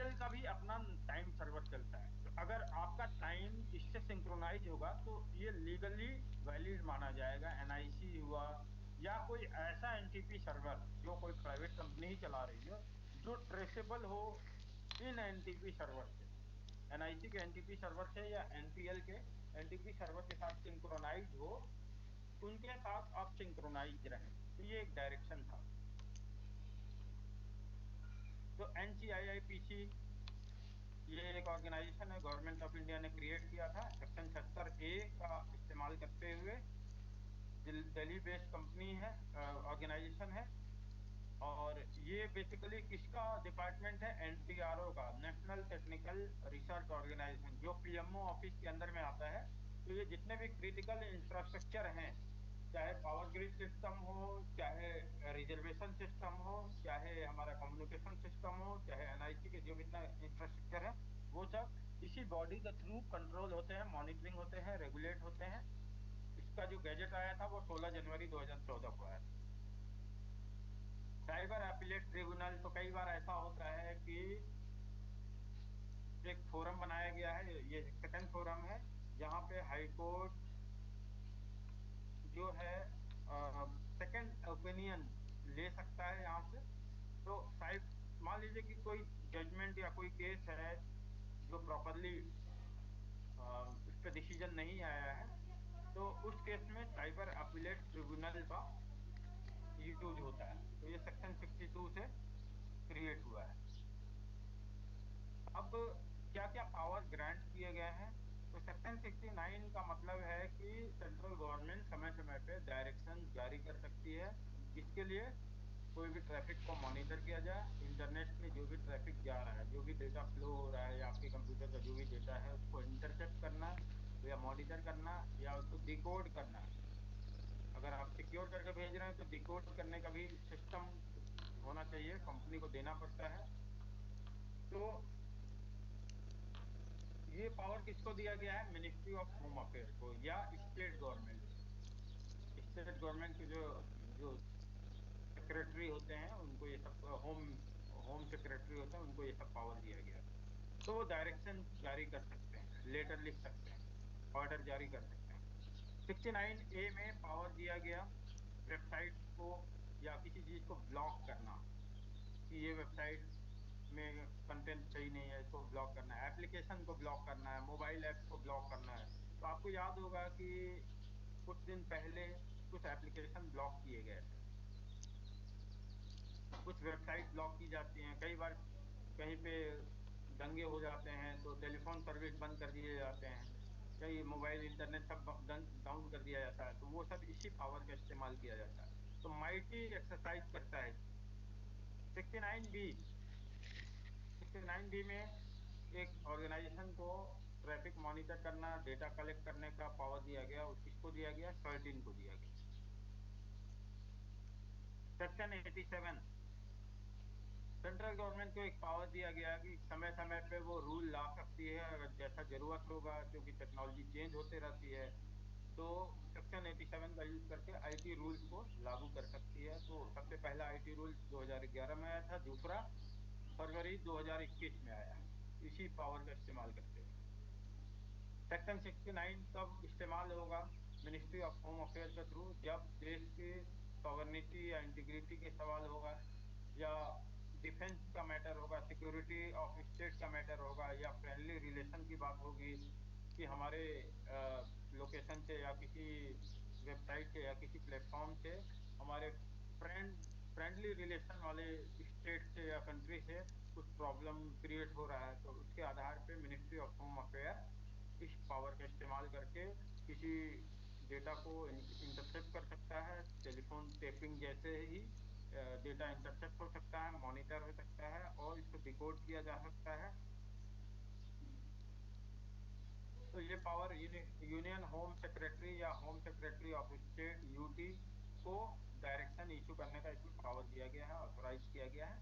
एनटीपीएल का भी अपना टाइम सर्वर चलता है। तो अगर आपका टाइम इससे सिंक्रोनाइज होगा तो ये लीगली वैलिड माना जाएगा। एनआईसी हुआ या कोई ऐसा एनटीपी सर्वर जो कोई प्राइवेट कंपनी ही चला रही हो, जो ट्रेसेबल हो इन एनटीपी सर्वर से, एनआईसी के एनटीपी सर्वर से या एनपीएल के एनटीपी सर्वर के साथ सिंक्रोनाइज हो, उनके साथ आप सिंक्रोनाइज रहें। तो ये एक डायरेक्शन था। तो एनसीआईआईपीसी ये एक ऑर्गेनाइजेशन है, गवर्नमेंट ऑफ इंडिया ने क्रिएट किया था सेक्शन 76A का इस्तेमाल करते हुए। दिल्ली बेस्ड कंपनी है, ऑर्गेनाइजेशन है। और ये बेसिकली किसका डिपार्टमेंट है? एनटीआरओ का, नेशनल टेक्निकल रिसर्च ऑर्गेनाइजेशन, जो पीएमओ ऑफिस के अंदर में आता है। तो ये जितने भी क्रिटिकल इंफ्रास्ट्रक्चर हैं, चाहे पावर ग्रिड सिस्टम हो, चाहे रिजर्वेशन सिस्टम हो, चाहे हमारा कम्युनिकेशन सिस्टम हो, चाहे एनआईसी के जो भी इतना इंफ्रास्ट्रक्चर है, वो सब इसी बॉडी के थ्रू कंट्रोल होते हैं, मॉनिटरिंग होते हैं, रेगुलेट होते हैं। इसका जो गैजेट आया था वो 16 जनवरी 2014 को आया था। साइबर अपीलेट ट्रिब्यूनल, तो कई बार ऐसा होता है कि एक फोरम बनाया गया है, ये सेकंड फोरम है, जहां पे हाई कोर्ट जो है सेकंड ओपिनियन ले सकता है यहाँ से। तो शायद मान लीजिए कि कोई जजमेंट या कोई केस है जो प्रॉपरली उस पर डिसीजन नहीं आया है, तो उस केस में साइबर अपीलेट ट्रिब्यूनल का यूज होता है। तो ये सेक्शन 62 से क्रिएट हुआ है। अब क्या क्या पावर ग्रांट किए गए हैं? तो सेक्शन 69 का मतलब है कि सेंट्रल गवर्नमेंट समय समय पे डायरेक्शन जारी कर सकती है। इसके लिए कोई भी ट्रैफिक को मॉनिटर किया जाए, इंटरनेट पे जो भी ट्रैफिक जा रहा है, जो भी डेटा फ्लो हो रहा है, या आपके कंप्यूटर का जो भी डेटा है उसको इंटरसेप्ट करना या मॉनिटर करना या उसको डिकोड करना। अगर आप सिक्योर करके भेज रहे हैं तो डिकोड करने का भी सिस्टम होना चाहिए, कंपनी को देना पड़ता है। तो ये पावर किसको दिया गया है? मिनिस्ट्री ऑफ होम अफेयर को या स्टेट गवर्नमेंट को। स्टेट गवर्नमेंट के जो जो सेक्रेटरी होते हैं उनको ये सब, होम होम सेक्रेटरी होते हैं, उनको ये सब पावर दिया गया। तो वो डायरेक्शन जारी कर सकते हैं, लेटर लिख सकते हैं, ऑर्डर जारी कर सकते हैं। 69A में पावर दिया गया वेबसाइट को या किसी चीज को ब्लॉक करना, कि ये वेबसाइट में कंटेंट सही नहीं है, इसको ब्लॉक करना है, एप्लीकेशन को ब्लॉक करना है, मोबाइल ऐप्स को ब्लॉक करना है। तो आपको याद होगा कि कुछ दिन पहले कुछ एप्लीकेशन ब्लॉक किए गए थे, कुछ वेबसाइट ब्लॉक की जाती हैं, कई बार कहीं पे दंगे हो जाते हैं तो टेलीफोन सर्विस बंद कर दिए जाते हैं, कई मोबाइल इंटरनेट सब डाउन कर दिया जाता है। तो वो सब इसी पावर का इस्तेमाल किया जाता है। तो माइटी एक्सरसाइज करता है। 69B, 69B में एक ऑर्गेनाइजेशन को ट्रैफिक मॉनिटर करना, डेटा कलेक्ट करने का पावर दिया गया, और किसको दिया गया? 13 को दिया गया। सेक्शन 87, सेंट्रल गवर्नमेंट को एक पावर दिया गया कि समय समय पे वो रूल ला सकती है, अगर जैसा जरूरत होगा, क्योंकि टेक्नोलॉजी चेंज होते रहती है। तो सेक्शन 87 का यूज करके आईटी रूल्स को लागू कर सकती है। तो सबसे पहला आईटी रूल 2011 में आया था, दूसरा फरवरी 2021 में आया है, इसी पावर का इस्तेमाल करते हुए। सेक्शन 69 कब इस्तेमाल होगा? मिनिस्ट्री ऑफ होम अफेयर के थ्रू, जब देश की सॉवरनिटी या इंटीग्रिटी के सवाल होगा, या डिफेंस का मैटर होगा, सिक्योरिटी ऑफ स्टेट का मैटर होगा, या फ्रेंडली रिलेशन की बात होगी कि हमारे लोकेशन से या किसी वेबसाइट से या किसी प्लेटफॉर्म से हमारे फ्रेंडली रिलेशन वाले स्टेट से या कंट्री से कुछ प्रॉब्लम क्रिएट हो रहा है। तो उसके आधार पे मिनिस्ट्री ऑफ होम अफेयर इस पावर का इस्तेमाल करके किसी डेटा को इंटरसेप्ट कर सकता है। टेलीफोन टेपिंग जैसे ही डेटा इंटरसेप्ट हो सकता है, मॉनिटर हो सकता है, और इसको डिकोड किया जा सकता है। तो ये पावर यूनियन होम सेक्रेटरी या home secretary of state, UT, को डायरेक्शन इशू करने का इसमें पावर दिया गया है, ऑथोराइज किया गया है।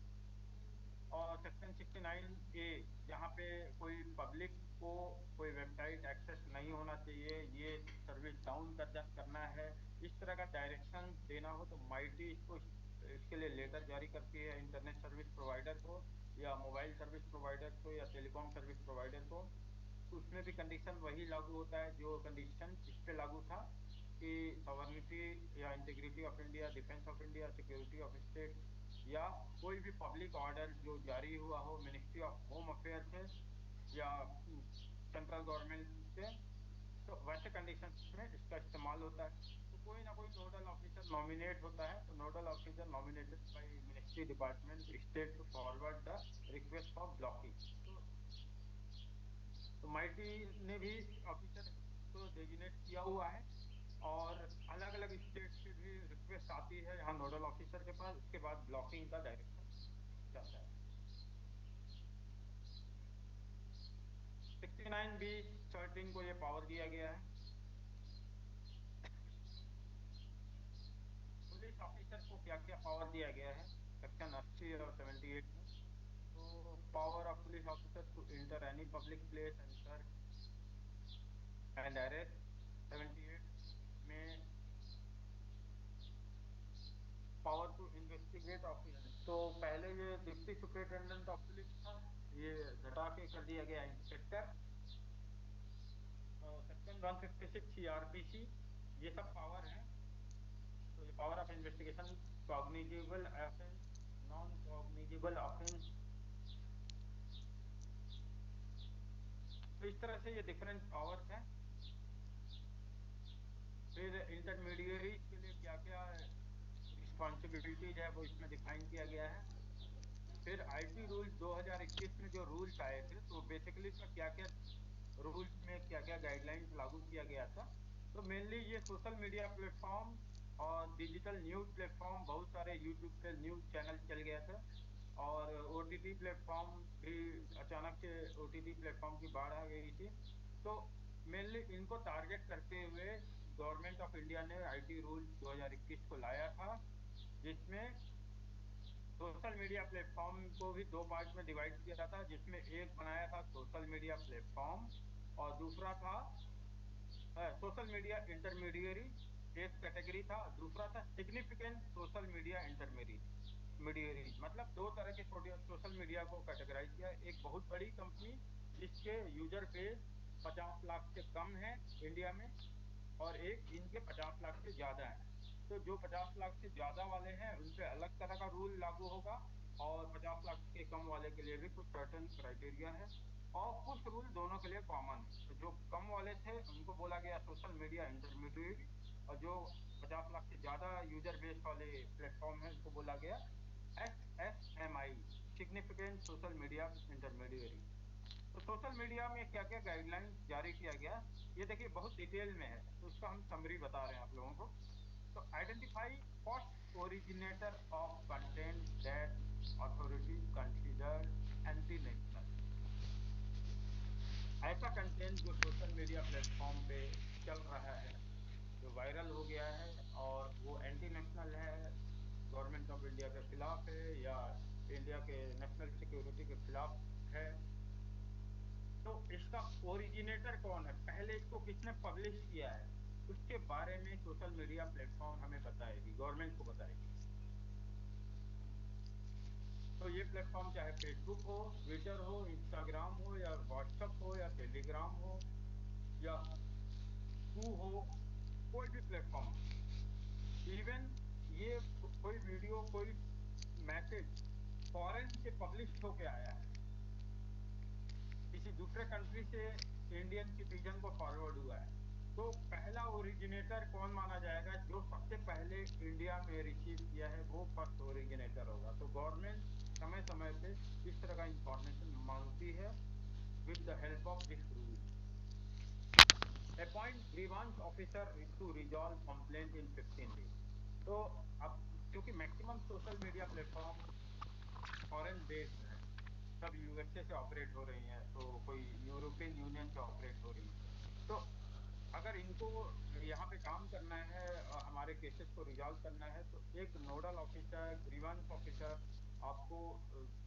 और सेक्शन 69A, जहाँ पे कोई पब्लिक को कोई वेबसाइट एक्सेस नहीं होना चाहिए, ये सर्विस डाउन करना है, इस तरह का डायरेक्शन देना हो तो माइटी इसको इसके लिए लेटर जारी करती है इंटरनेट सर्विस प्रोवाइडर को या मोबाइल मोबाइल सर्विस प्रोवाइडर को या टेलीकॉम सर्विस प्रोवाइडर को, तो उसमें भी कंडीशन वही लागू होता है जो कंडीशन इस पे लागू था कि सॉवरेनिटी या integrity of India, defence of India, security of state, या कोई भी पब्लिक ऑर्डर जो जारी हुआ हो मिनिस्ट्री ऑफ होम अफेयर से या सेंट्रल गवर्नमेंट से, तो वैसे कंडीशंस में इसका इस्तेमाल होता है। तो कोई ना कोई नोडल ऑफिसर नॉमिनेट होता है, तो nodal officer nominated by ministry department state to forward the request for blocking. तो माइटी ने भी ऑफिसर को डेजिग्नेट किया हुआ है, और अलग अलग स्टेट से भी रिक्वेस्ट आती है यहाँ नोडल ऑफिसर के पास, उसके बाद ब्लॉकिंग का डायरेक्शन जाता है। 69B13 को ये पावर दिया गया है। पुलिस ऑफिसर को क्या क्या पावर दिया गया है सेक्शन 80 और 78 में? तो power of police officer to enter any public place and search and arrest. 78 में पावर टू इन्वेस्टिगेट ऑफिसर, तो पहले ये डिप्टी सुपरिटेंडेंट ऑफ पुलिस था, ये घटा के कर दिया गया इंस्पेक्टर। सेक्शन 156 CRPC, ये सब पावर है। तो ये power of investigation, cognizable offence, non cognizable offence, तो इस तरह से ये डिफरेंट पावर्स हैं। फिर इंटरमीडिएरीज के लिए क्या क्या रिस्पॉन्सिबिलिटीज है वो इसमें डिफाइन किया गया है। फिर आईटी रूल्स 2021 में जो रूल्स आए थे, तो बेसिकली इसमें क्या क्या रूल्स में क्या क्या गाइडलाइंस लागू किया गया था। तो मेनली ये सोशल मीडिया प्लेटफॉर्म और डिजिटल न्यूज प्लेटफॉर्म, बहुत सारे यूट्यूब पे न्यूज चैनल चल गया था, और ओटीटी प्लेटफॉर्म भी अचानक से ओटीटी प्लेटफॉर्म की बाढ़ आ गई थी। तो मेनली इनको टारगेट करते हुए गवर्नमेंट ऑफ इंडिया ने आईटी रूल्स 2021 को लाया था, जिसमें सोशल मीडिया प्लेटफॉर्म को भी दो पार्ट में डिवाइड किया था, जिसमें एक बनाया था सोशल मीडिया प्लेटफॉर्म और दूसरा था सोशल मीडिया इंटरमीडिएरी, एक कैटेगरी था। दूसरा था सिग्निफिकेंट सोशल मीडिया इंटरमीडिएरी, मतलब दो तरह के सोशल मीडिया को कैटेगराइज किया। एक बहुत बड़ी कंपनी जिसके यूजर बेस 50 लाख से कम है इंडिया में, और एक जिनके 50 लाख से ज्यादा है। तो जो 50 लाख से ज्यादा वाले हैं उन पे अलग तरह का रूल लागू होगा, और 50 लाख के कम वाले के लिए भी कुछ सर्टेन क्राइटेरिया है, और कुछ रूल दोनों के लिए कॉमन है। तो जो कम वाले थे उनको बोला गया सोशल मीडिया इंटरमीडिएट, और जो 50 लाख से ज्यादा यूजर बेस वाले प्लेटफॉर्म है उनको बोला गया SSMI, significant social media intermediary. तो सोशल मीडिया में क्या क्या गाइडलाइंस जारी किया गया, ये देखिए बहुत डिटेल में है, तो उसका हम समरी बता रहे हैं आप लोगों को। तो identify first originator of content that authority considered anti national, ऐसा कंटेंट जो सोशल मीडिया प्लेटफॉर्म पे चल रहा है, जो वायरल हो गया है और वो एंटी नेशनल है, गवर्नमेंट ऑफ इंडिया के खिलाफ है या इंडिया के नेशनल सिक्योरिटी के खिलाफ है। तो इसका ओरिजिनेटर कौन है, पहले इसको किसने पब्लिश किया है, उसके बारे में सोशल मीडिया प्लेटफॉर्म हमें बताएगी, गवर्नमेंट को बताएगी। तो ये प्लेटफॉर्म चाहे फेसबुक हो, ट्विटर हो, इंस्टाग्राम हो, या व्हाट्सएप हो, या टेलीग्राम हो, या कू हो, कोई भी प्लेटफॉर्म, इवन ये कोई वीडियो, कोई मैसेज फॉरेन से पब्लिश होके आया है, किसी दूसरे कंट्री से इंडियन सिटीजन को फॉरवर्ड हुआ है, तो पहला ओरिजिनेटर कौन माना जाएगा, जो सबसे पहले इंडिया में रिसीव किया है वो फर्स्ट ओरिजिनेटर होगा। तो गवर्नमेंट समय समय पे इस तरह का इंफॉर्मेशन मांगती है with the help of this rule. Appoint grievance officer to resolve complaint in 15 days. तो अब क्योंकि maximum social media platform foreign based है, सब यूएसए से ऑपरेट हो रही हैं, तो कोई यूरोपियन यूनियन से ऑपरेट हो रही है, तो अगर इनको यहाँ पे काम करना है, हमारे केसेस को रिजॉल्व करना है, तो एक नोडल ऑफिसर, ग्रीवांस ऑफिसर आपको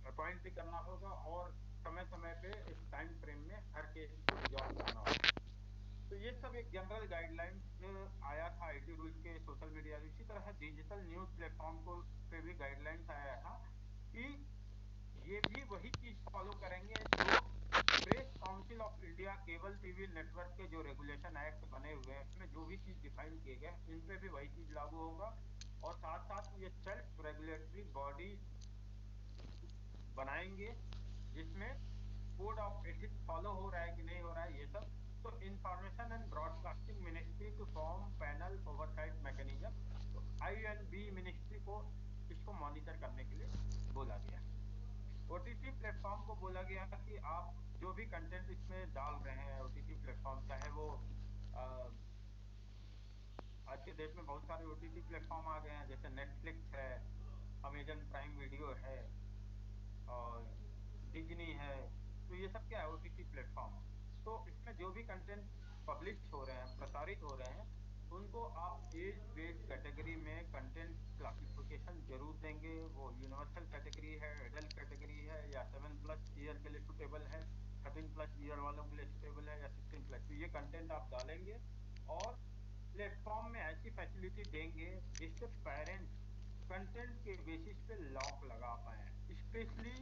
अपॉइंट भी करना होगा, और समय समय पे इस टाइम फ्रेम में हर केस को रिजॉल्व करना होगा। तो ये सब एक जनरल गाइडलाइंस आया था आईटी रूल्स के सोशल मीडिया। इसी तरह डिजिटल न्यूज प्लेटफॉर्म को पे भी गाइडलाइंस आया था कि ये भी वही चीज फॉलो करेंगे जो press council of India cable TV network के जो रेगुलेशन एक्ट बने हुए हैं उसमें जो भी चीज डिफाइन किए गए इन पे भी वही चीज लागू होगा। और साथ साथ ये सेल्फ रेगुलेटरी बॉडी बनाएंगे जिसमें कोड ऑफ एथिक्स फॉलो हो रहा है कि नहीं हो रहा है ये सब। तो information and broadcasting ministry to form panel oversight mechanism. तो INB मिनिस्ट्री को इसको मॉनिटर करने के लिए बोला गया। OTT प्लेटफॉर्म को बोला गया कि आप जो भी कंटेंट इसमें डाल रहे हैं OTT प्लेटफॉर्म, चाहे वो आज के डेट में बहुत सारे OTT प्लेटफॉर्म आ गए हैं, जैसे नेटफ्लिक्स है, अमेजन प्राइम वीडियो है और डिज्नी है। तो ये सब क्या है, OTT प्लेटफॉर्म। तो इसमें जो भी कंटेंट पब्लिश हो रहे हैं, प्रसारित हो रहे हैं, उनको आप एज बेस्ड कैटेगरी में कंटेंट क्लासिफिकेशन जरूर देंगे। वो यूनिवर्सल कैटेगरी है, एडल्ट कैटेगरी है, या 7+ ईयर के लिए सुटेबल है, 13+ ईयर वालों के लिए सुटेबल है, या 16+। तो ये कंटेंट आप डालेंगे और प्लेटफॉर्म में ऐसी फैसिलिटी देंगे जिससे पेरेंट्स कंटेंट के बेसिस पे लॉक लगा पाए, स्पेशली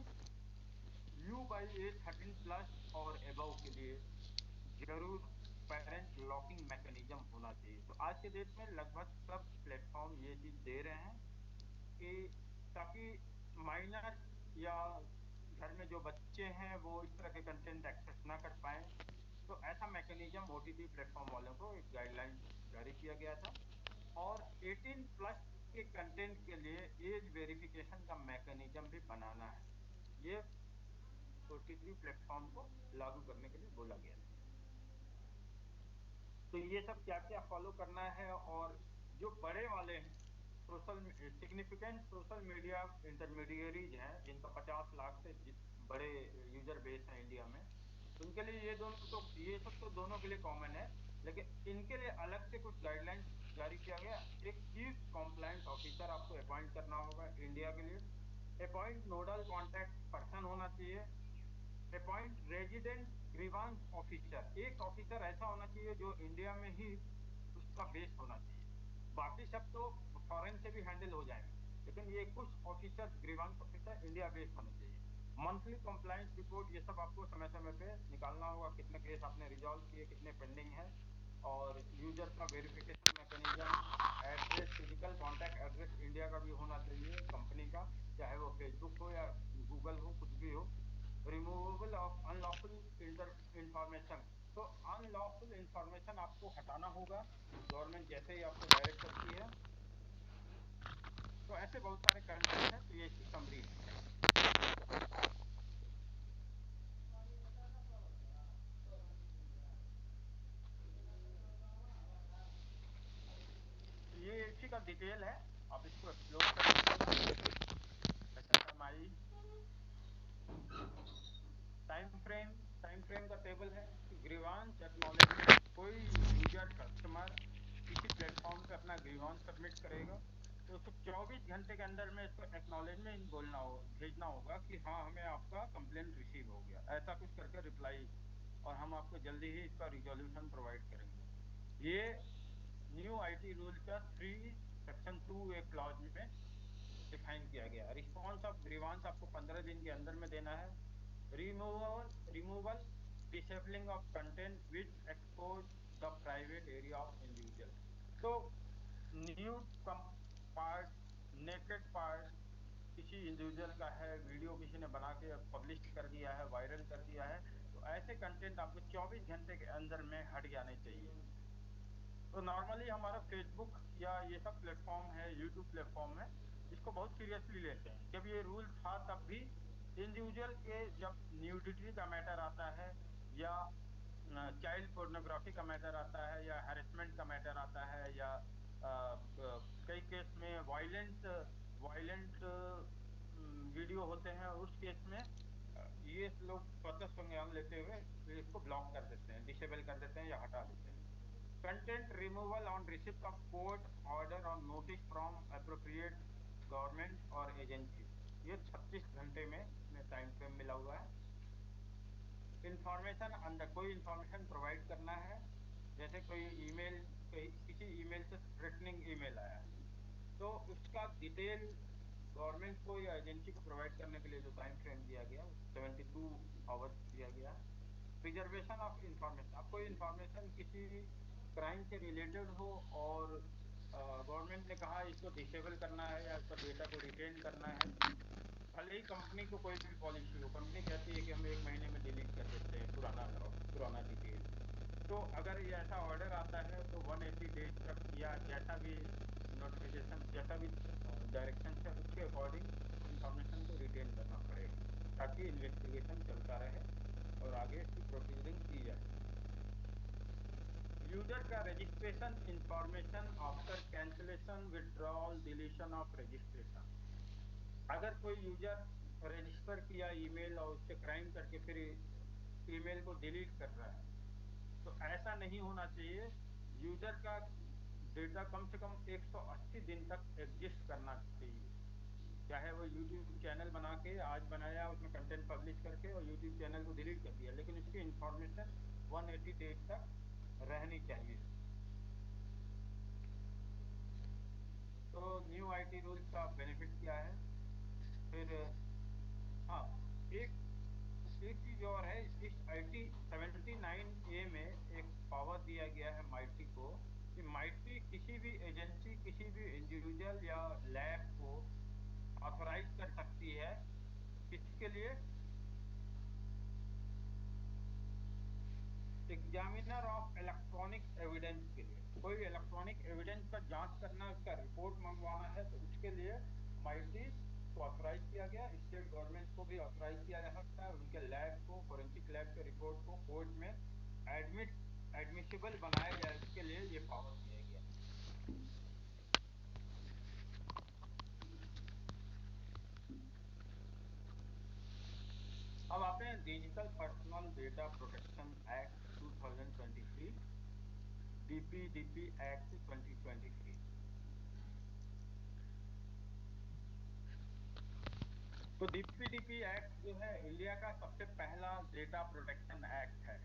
यू बाई एज 13+ और एबव के लिए जरूर पेरेंट लॉकिंग मैकेनिज्म होना चाहिए। तो आज के डेट में लगभग सब प्लेटफॉर्म ये चीज दे रहे हैं कि ताकि माइनर या घर में जो बच्चे हैं वो इस तरह के कंटेंट एक्सेस ना कर पाए। तो ऐसा मैकेनिज्म OTT प्लेटफॉर्म वालों को एक गाइडलाइन जारी किया गया था। और 18+ के कंटेंट के लिए एज वेरिफिकेशन का मैकेनिज्म भी बनाना है, ये OTT प्लेटफॉर्म को लागू करने के लिए बोला गया था। तो ये सब क्या क्या फॉलो करना है। और जो बड़े वाले हैं सोशल सिग्निफिकेंट सोशल मीडिया इंटरमीडिएरीज हैं जिनका 50 लाख से बड़े यूजर बेस है इंडिया में, उनके लिए ये दोनों तो ये सब तो दोनों के लिए कॉमन है, लेकिन इनके लिए अलग से कुछ गाइडलाइंस जारी किया गया। एक चीफ कॉम्प्लायंस ऑफिसर आपको अपॉइंट करना होगा इंडिया के लिए। अपॉइंट नोडल कॉन्टैक्ट पर्सन होना चाहिए। अपॉइंट रेजिडेंट ग्रीवांस ऑफिसर, एक ऑफिसर ऐसा होना चाहिए जो इंडिया में ही उसका बेस होना चाहिए। बाकी सब तो फॉरेन से भी हैंडल हो जाएंगे, लेकिन ये कुछ officer grievance officer India base होने चाहिए। मंथली कंप्लायंस रिपोर्ट, ये सब आपको समय समय पे निकालना होगा, कितने केस आपने रिजॉल्व किए, कितने पेंडिंग है। और यूजर का verification mechanism, address, physical contact address India का भी होना चाहिए कंपनी का, चाहे वो फेसबुक हो या गूगल हो, कुछ भी हो। रिमूवेबल ऑफ अनलॉफुल इंफॉर्मेशन, तो अनलॉफुल इंफॉर्मेशन आपको हटाना होगा गवर्नमेंट जैसे ही आपको डायरेक्ट करती है। तो ऐसे बहुत सारे कंटेंट हैं। तो ये इसकी समरी है। ये इसी का डिटेल है, आप इसको एक्सप्लोर करिएगा। टाइम फ्रेम का टेबल है कि ग्रीवांस एक्नॉलेजमेंट, कोई यूजर कस्टमर किसी प्लेटफॉर्म पे अपना ग्रीवांस सबमिट करेगा तो उसको 24 घंटे के अंदर में इसको एक्नॉलेजमेंट भेजना होगा कि हाँ हमें आपका कंप्लेंट रिसीव हो गया, ऐसा कुछ करके रिप्लाई, और हम आपको जल्दी ही इसका रिजोल्यूशन प्रोवाइड करेंगे। ये न्यू IT रूल का 3 सेक्शन 2 एक क्लॉज में डिफाइन किया गया। रिस्पॉन्स ऑफ ग्रीवांस आपको 15 दिन के अंदर में देना है। Removal disabling of content which expose the private area of individual. तो न्यूड पार्ट, नेकेड पार्ट किसी इंडिविजुअल का है, वीडियो किसी ने बना के पब्लिश कर दिया है, वायरल कर दिया है, तो ऐसे कंटेंट आपको 24 घंटे के अंदर में हट जाने चाहिए। तो नॉर्मली हमारा फेसबुक या ये सब प्लेटफॉर्म है, यूट्यूब प्लेटफॉर्म है, इसको बहुत सीरियसली लेते हैं। जब ये रूल था तब भी इंडिविजुअल के जब न्यूडिटी का मैटर आता है या चाइल्ड पोर्नोग्राफी का मैटर आता है या हैरेसमेंट का मैटर आता है या कई केस में वायलेंट वायलेंट वीडियो होते हैं, उस केस में ये लोग स्वतः संज्ञान लेते हुए इसको ब्लॉक कर देते हैं, डिसेबल कर देते हैं या हटा देते हैं। Content removal on receipt of court order or notice from appropriate government or agency, ये 36 घंटे में इसमें टाइम फ्रेम मिला हुआ है। इंफॉर्मेशन अंदर कोई इंफॉर्मेशन प्रोवाइड करना है, जैसे कोई ईमेल, किसी ईमेल से थ्रेटनिंग ईमेल आया है तो उसका डिटेल गवर्नमेंट को या एजेंसी को प्रोवाइड करने के लिए जो टाइम फ्रेम दिया गया 72 आवर्स दिया गया है। प्रिजर्वेशन ऑफ इंफॉर्मेशन, अब कोई इंफॉर्मेशन किसी क्राइम से रिलेटेड हो और गवर्नमेंट ने कहा इसको डिसेबल करना है या इसका डेटा को रिटेन करना है, भले ही कंपनी को कोई भी पॉलिसी हो, कंपनी कहती है कि हम 1 महीने में डिलीट कर देते हैं पुराना लॉग, पुराना डिटेल। तो अगर ये ऐसा ऑर्डर आता है तो 180 डेज तक या जैसा भी नोटिफिकेशन, जैसा भी डायरेक्शन है उसके अकॉर्डिंग इंफॉर्मेशन को रिटेन करना पड़ेगा ताकि इन्वेस्टिगेशन चलता रहे और आगे इसकी प्रोसीडिंग की जाए। यूजर का registration information after cancellation, withdrawal, deletion of registration. अगर कोई यूजर रजिस्टर किया ईमेल और उससे क्राइम करके फिर ईमेल को डिलीट कर रहा है, तो ऐसा नहीं होना चाहिए। यूजर का डेटा कम से कम 180 दिन तक एग्जिस्ट करना चाहिए। चाहे वो यूट्यूब चैनल बना के आज बनाया, उसमें कंटेंट पब्लिश करके और यूट्यूब चैनल को डिलीट कर दिया, लेकिन उसकी इंफॉर्मेशन 180 डेज तक रहनी चाहिए। तो न्यू आईटी रूल्स का बेनिफिट क्या है? फिर हाँ, एक एक चीज और है, इस आईटी 79A में एक पावर दिया गया है माइटी को कि माइटी किसी भी एजेंसी, किसी भी इंडिविजुअल या लैब को ऑथराइज कर सकती है किसके लिए? एग्जामिनर ऑफ इलेक्ट्रॉनिक एविडेंस के लिए। कोई इलेक्ट्रॉनिक एविडेंस का जांच करना, उसका रिपोर्ट मंगवाना है, तो उसके लिए माइटी को ऑथराइज किया गया। स्टेट गवर्नमेंट को भी ऑथराइज किया जा सकता है उनके लैब को, फोरेंसिक लैब के रिपोर्ट को कोर्ट में एडमिसिबल बनाया जाए, इसके लिए ये पावर दिया गया। अब आते हैं digital personal data protection act 2023, DPDP act 2023। तो डीपीडीपी एक्ट जो है इंडिया का सबसे पहला डेटा प्रोटेक्शन एक्ट है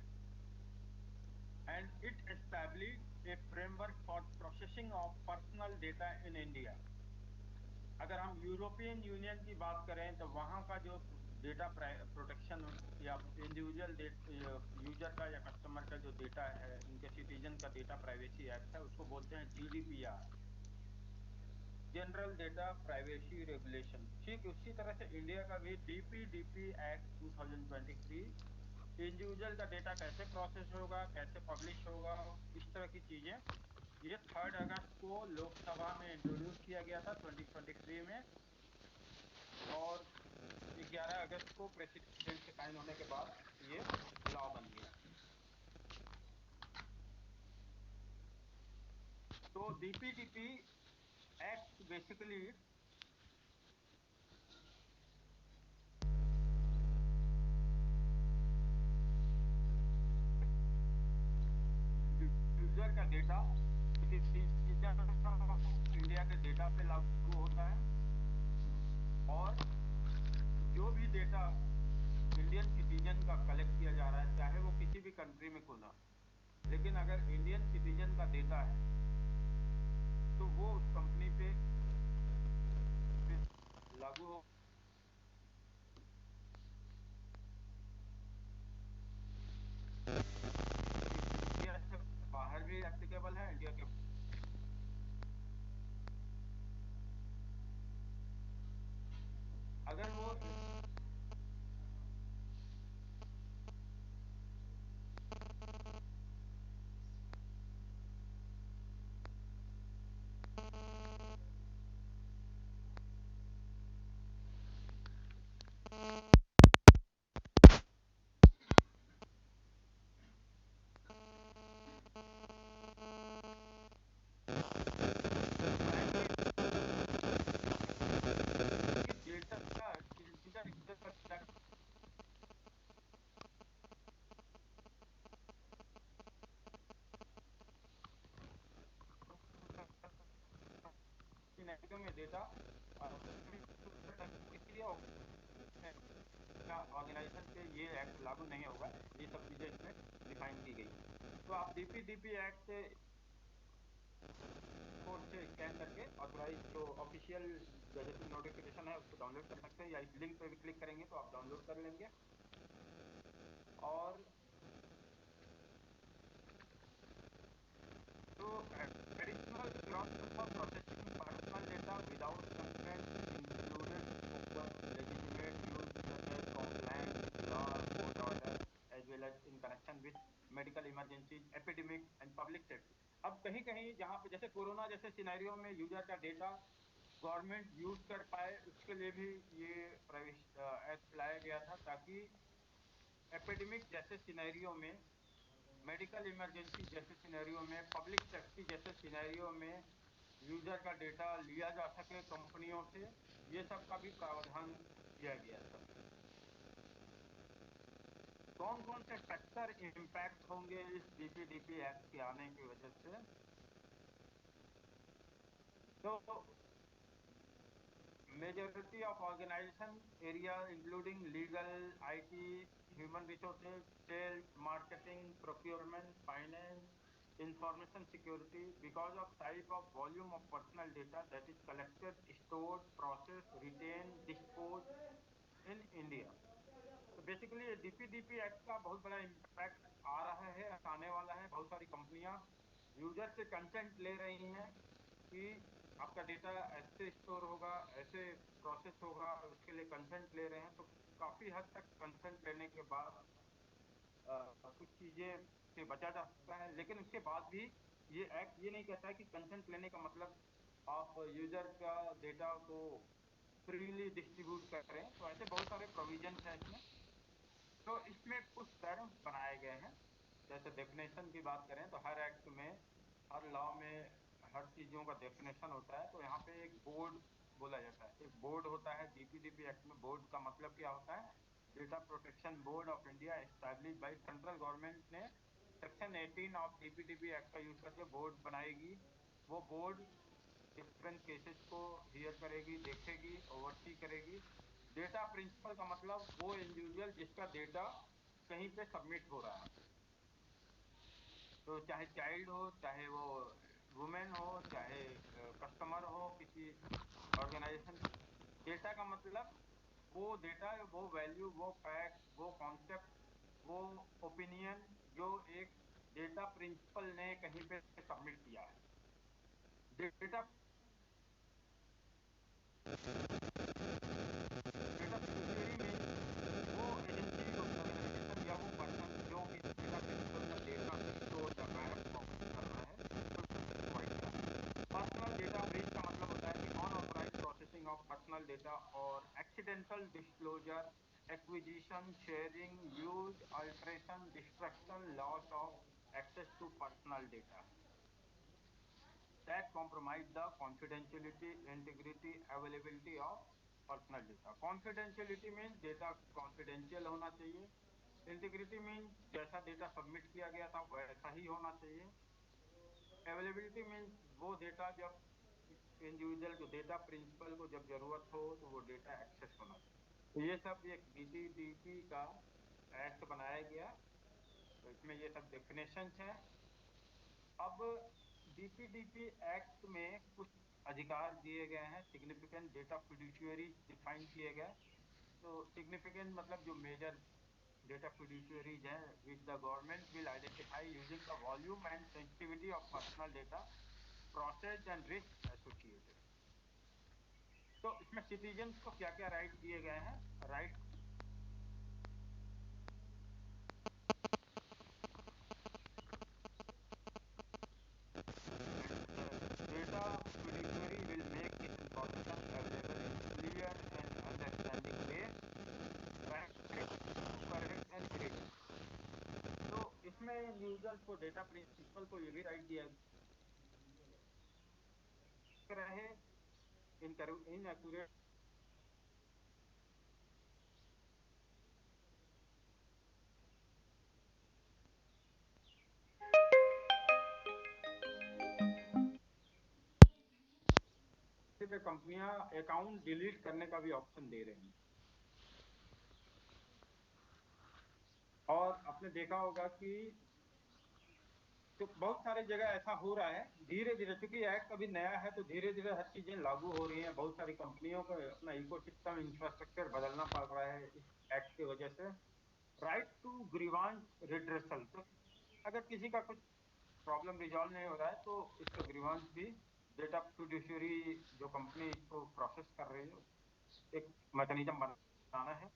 and it establish A framework for processing of personal data in India. अगर हम यूरोपियन यूनियन की बात करें तो वहाँ का जो डेटा प्रोटेक्शन या इंडिविजुअल यूजर का या कस्टमर का जो डेटा है, उनके सिटीजन का डेटा प्राइवेसी एक्ट है, उसको बोलते हैं GDPR, general data privacy regulation. ठीक उसी तरह से इंडिया का भी डीपीडीपी एक्ट 2023, इंडिविजुअल का डेटा कैसे प्रोसेस होगा, कैसे पब्लिश होगा, इस तरह की चीजें, ये 3 अगस्त को लोकसभा में इंट्रोड्यूस किया गया था 2023 में, और 11 अगस्त को प्रेसिडेंट के साइन होने के बाद ये लॉ बन गया। तो डीपीडीपी एक्ट बेसिकली यूजर का डेटा इंडिया के डेटा पे लागू होता है, और जो भी डेटा इंडियन सिटीजन का कलेक्ट किया जा रहा है, चाहे वो किसी भी कंट्री में क्यों ना, लेकिन अगर इंडियन सिटीजन का डेटा है तो वो उस कंपनी पे लागू हो। इंडिया से बाहर भी एप्लीकेबल है, इंडिया के अगर वो डेटा में डेटा ऑर्गेनाइजेशन पे ये एक्ट लागू नहीं होगा, ये सब चीजें इसमें डिफाइन की गई। तो आप डीपीडीपी एक्ट से कोड से स्कैन करके ऑथोराइज जो ऑफिशियल गैजेटिंग नोटिफिकेशन है उसको डाउनलोड कर सकते हैं, या इस लिंक पे भी क्लिक करेंगे तो आप डाउनलोड कर लेंगे। और तो additional grounds for processing personal data without consent included open legitimate use such as compliance with law, court order, as well as in connection with medical emergencies, epidemics and public safety। अब कहीं कहीं जहाँ पे जैसे corona जैसे scenario में user का data government use कर पाए, उसके लिए भी ये एक्ट लाया गया था, ताकि एपिडेमिक जैसे सिनेरियो में, मेडिकल इमरजेंसी जैसे सिनेरियो में, पब्लिक सेफ्टी जैसे सिनेरियो में यूजर का डेटा लिया जा सके कंपनियों से, ये सब का भी प्रावधान किया गया था। कौन कौन से फैक्टर इम्पैक्ट होंगे इस डीपीडीपी एक्ट के आने की वजह से? तो majority of organization area including legal, IT, human resources, sales, marketing, procurement, finance, information security, because of type of volume of personal data that is collected, stored, processed, retained, disposed in India। तो basically DPDP act का बहुत बड़ा impact आ रहा है, आने वाला है। बहुत सारी कंपनियां यूजर से कंसेंट ले रही हैं कि आपका डेटा ऐसे स्टोर होगा, ऐसे प्रोसेस होगा, उसके लिए कंसेंट ले रहे हैं। तो काफी हद तक कंसेंट लेने के बाद कुछ चीजें से बचा जा सकता है, लेकिन उसके बाद भी ये एक्ट ये नहीं कहता है कि कंसेंट लेने का मतलब आप यूजर का डेटा को फ्रीली डिस्ट्रीब्यूट करें। तो ऐसे बहुत सारे प्रोविजन हैं इसमें। तो इसमें कुछ टर्म्स बनाए गए हैं। जैसे डेफिनेशन की बात करें तो हर एक्ट में, हर लॉ में हर चीजों का डेफिनेशन होता है। तो यहाँ पे एक बोर्ड बोला जाता है, एक बोर्ड होता है डीपीडीपी एक्ट में। बोर्ड का मतलब क्या होता है? Data protection board of India, establish by central government ने सेक्शन 18 ऑफ डीपीडीपी एक्ट का यूज करके बोर्ड बनाएगी। वो बोर्ड डिफरेंट केसेस को हियर करेगी, देखेगी, ओवरसी करेगी। डेटा प्रिंसिपल का मतलब वो इंडिविजुअल जिसका डेटा कहीं पे सबमिट हो रहा है, तो चाहे चाइल्ड हो, चाहे वो वुमेन हो, चाहे कस्टमर हो किसी ऑर्गेनाइजेशन का। डेटा का मतलब वो डेटा, वो वैल्यू, वो फैक्ट, वो कॉन्सेप्ट, वो ओपिनियन जो एक डेटा प्रिंसिपल ने कहीं पे सबमिट किया है। डेटा डेटा फिडुशियरी में वो एजेंसी, ऑर्गेनाइजेशन या वो पर्सन जो कि डेटा प्रिंसिपल का डेटा स्टोर कर रहा है, कर रहा है, प्रोवाइड कर रहा है। पर्सनल डेटा ब्रीच का मतलब होता है कि unauthorised processing of personal data और accidental disclosure, acquisition, sharing, use, alteration, destruction, loss of access to personal data that compromise the confidentiality, integrity, availability of personal data। confidentiality means data confidential होना चाहिए। integrity means जैसा data submit किया गया था वैसा ही होना चाहिए। availability means वो डेटा जब इंडिविजुअल जो डेटा प्रिंसिपल को जब जरूरत हो तो वो डेटा एक्सेस होना चाहिए। तो ये सब एक डीपीडीपी का एक्ट बनाया गया, तो इसमें ये सब डेफिनेशन है। अब डीपीडीपी एक्ट में कुछ अधिकार दिए गए हैं। सिग्निफिकेंट डेटा फिड्यूशियरी डिफाइन किए गए। तो सिग्निफिकेंट मतलब जो मेजर डेटा फिड्यूशियरीज हैं, which the government will identify using the volume and sensitivity of personal data, process and risk associated. तो इसमें सिटीजन को क्या क्या राइट दिए गए हैं? Right data fiduciary will make this information available in clear and understanding way, right to correct and irrigate। तो इसमें यूजर्स को, डेटा प्रिंसिपल को ये भी राइट दिया रहे इनएक्यूरेट पे कंपनियां अकाउंट डिलीट करने का भी ऑप्शन दे रही हैं। और आपने देखा होगा कि तो बहुत सारी जगह ऐसा हो रहा है धीरे धीरे, क्योंकि एक्ट अभी नया है तो धीरे धीरे हर चीजें लागू हो रही हैं। बहुत सारी कंपनियों को अपना इकोसिस्टम इंफ्रास्ट्रक्चर बदलना पड़ रहा है इस एक्ट की वजह से। राइट टू ग्रीवांस रिड्रेसल, तो अगर किसी का कुछ प्रॉब्लम रिजॉल्व नहीं हो रहा है तो इसका ग्रीवांस भी डेटा फिड्यूशियरी जो कंपनी इसको प्रोसेस कर रही है, एक मैकेनिज्म बनाना है।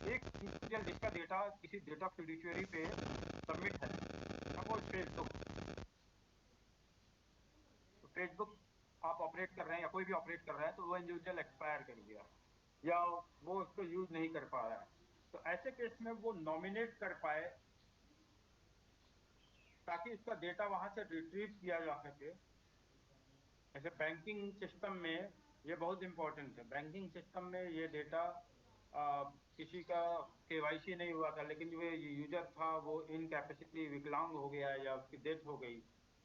एक इंडिविजुअल जिसका डेटा किसी डेटा फिड्यूशियरी पे सबमिट है, सपोज फेसबुक, तो फेसबुक आप ऑपरेट कर रहे हैं या कोई भी ऑपरेट कर रहा है तो वो इंडिविजुअल एक्सपायर कर गया या वो उसको यूज नहीं कर पा रहा है, तो ऐसे केस में वो नॉमिनेट कर पाए ताकि उसका डेटा वहां से रिट्रीव किया जा सके। ऐसे बैंकिंग सिस्टम में ये बहुत इंपॉर्टेंट है। बैंकिंग सिस्टम में ये डेटा किसी का केवाईसी नहीं हुआ था लेकिन वो यूजर था, वो इनकैपेसिटी विकलांग हो गया या उसकी डेथ हो गई,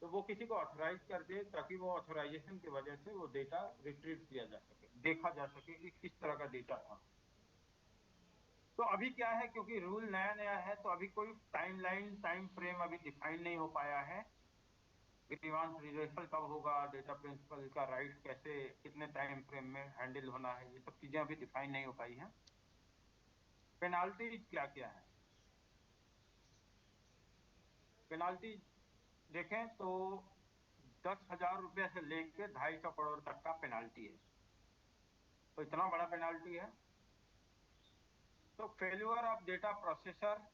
तो वो किसी को ऑथराइज कर दे ताकि वो ऑथराइजेशन की वजह से वो डेटा रिट्रीव किया जा सके, देखा जा सके कि किस तरह का डेटा था। तो अभी क्या है, क्योंकि रूल नया नया है तो अभी कोई टाइमलाइन टाइम फ्रेम अभी डिफाइन नहीं हो पाया है। ग्रीवांस रिजर्सल कब होगा, डेटा प्रिंसिपल का राइट कैसे कितने टाइम फ्रेम में हैंडल होना है, ये सब चीजें अभी डिफाइन नहीं हो पाई हैं। पेनाल्टीज क्या क्या है, पेनाल्टी देखें तो 10,000 रुपये से लेके 250 करोड़ तक का पेनाल्टी है, तो इतना बड़ा पेनाल्टी है। तो फेल्यूर ऑफ डेटा प्रोसेसर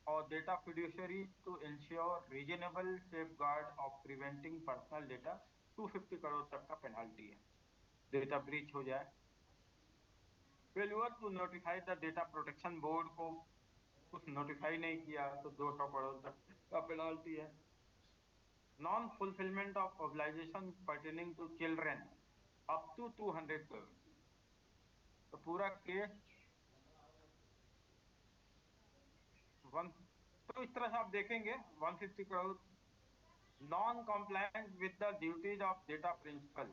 और data fiduciary to ensure reasonable safeguard of preventing personal data, 250 crore तक का पेनाल्टी है। डेटा ब्रीच हो जाए, failure to notify the data protection board को कुछ नोटिफाई नहीं किया तो 200 करोड़ तक का पेनाल्टी है। Non fulfilment of obligation pertaining to children up to 200 crore, तो पूरा केस वन, तो इस तरह से आप देखेंगे 150 crore. Non compliance with the duties of data principal